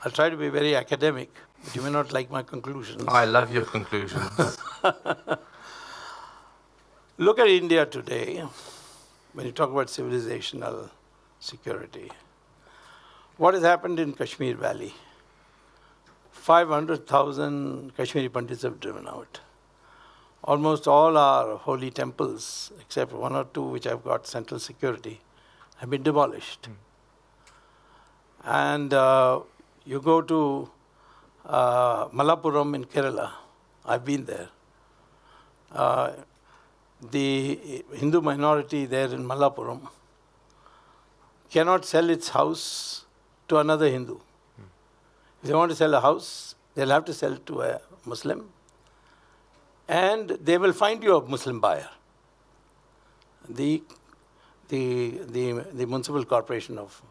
I'll try to be very academic, but you may not like my conclusions. I love your conclusions. Look at India today, when you talk about civilizational security. What has happened in Kashmir Valley? 500,000 Kashmiri Pandits have driven out. Almost all our holy temples, except one or two which have got central security, have been demolished. And you go to Malappuram in Kerala. I've been there. The Hindu minority there in Malappuram cannot sell its house to another Hindu. If they want to sell a house, they'll have to sell it to a Muslim, and they will find you a Muslim buyer. The municipal corporation of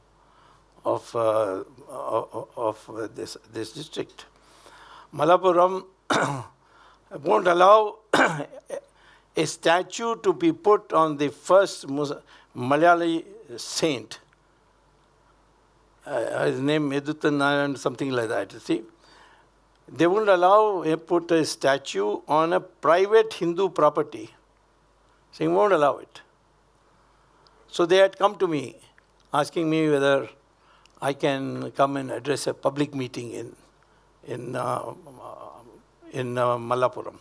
this district, Malappuram, won't allow a statue to be put on the first Malayali saint. His name Edutan and something like that. You see, they wouldn't allow put a statue on a private Hindu property. Saying won't allow it. So they had come to me, asking me whether I can come and address a public meeting in Malappuram.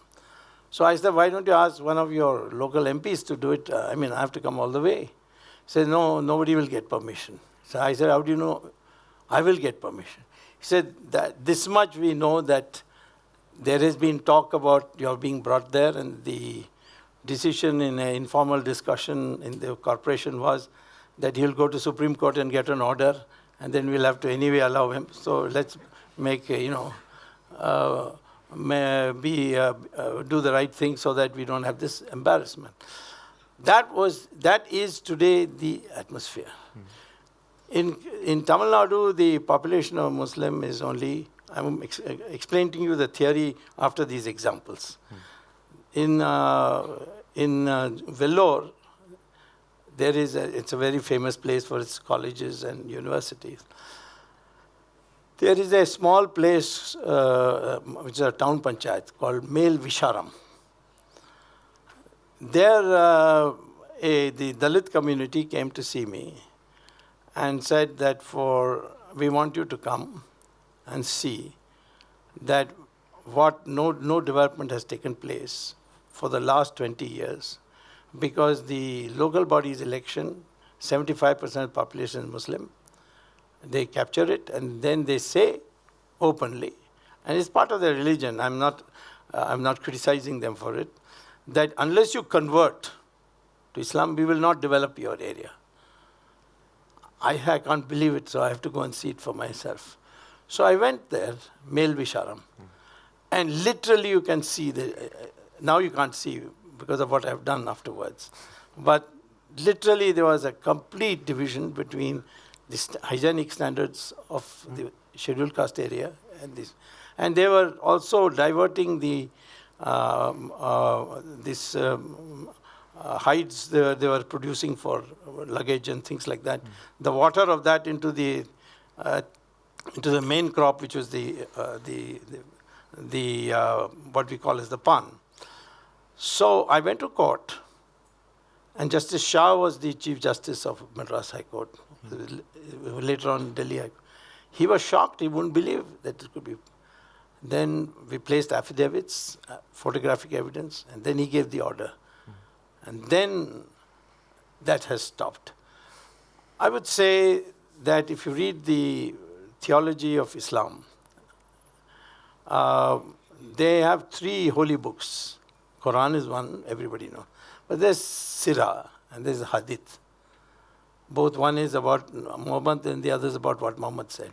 So I said, why don't you ask one of your local MPs to do it? I have to come all the way. He said, no, nobody will get permission. So I said, how do you know I will get permission? He said, that this much we know, that there has been talk about your being brought there, and the decision in an informal discussion in the corporation was that he'll go to Supreme Court and get an order, and then we'll have to anyway allow him. So let's make, do the right thing so that we don't have this embarrassment. That is today the atmosphere. In Tamil Nadu, the population of Muslim is only, I'm explaining to you the theory after these examples. In Vellore, it's a very famous place for its colleges and universities. There is a small place, which is a town panchayat, called Mel Visharam. There, the Dalit community came to see me and said that we want you to come and see that no development has taken place for the last 20 years, because the local body's election, 75% of the population is Muslim. They capture it and then they say openly, and it's part of their religion, I'm not criticizing them for it, that unless you convert to Islam, we will not develop your area. I can't believe it, so I have to go and see it for myself. So I went there, Mel Visharam, and literally you can see now you can't see because of what I've done afterwards, but literally there was a complete division between the hygienic standards of the scheduled caste area and this, and they were also diverting the hides they were producing for luggage and things like that. The water of that into the main crop, which was the what we call as the pan. So I went to court, and Justice Shah was the Chief Justice of Madras High Court, later on Delhi High Court. He was shocked, he wouldn't believe that it could be. Then we placed affidavits, photographic evidence, and then he gave the order. And then that has stopped. I would say that if you read the theology of Islam, they have 3 holy books. Quran is one, everybody knows. But there's Sirah and there's Hadith. Both, one is about Muhammad and the other is about what Muhammad said.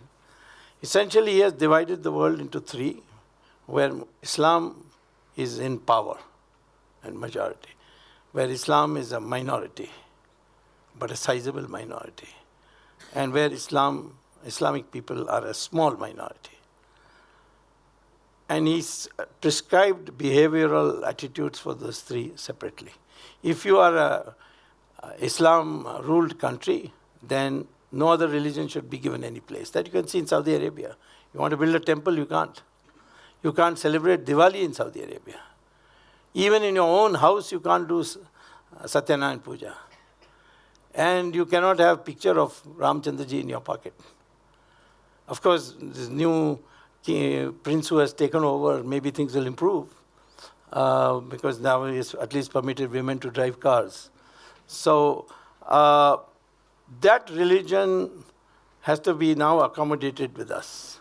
Essentially, he has divided the world into 3, where Islam is in power and majority, where Islam is a minority, but a sizable minority, and where Islamic people are a small minority. And he's prescribed behavioral attitudes for those 3 separately. If you are a Islam-ruled country, then no other religion should be given any place. That you can see in Saudi Arabia. You want to build a temple, you can't. You can't celebrate Diwali in Saudi Arabia. Even in your own house, you can't do Satyanarayan Puja. And you cannot have picture of Ramchandraji in your pocket. Of course, this new prince who has taken over, maybe things will improve because now he has at least permitted women to drive cars. So that religion has to be now accommodated with us.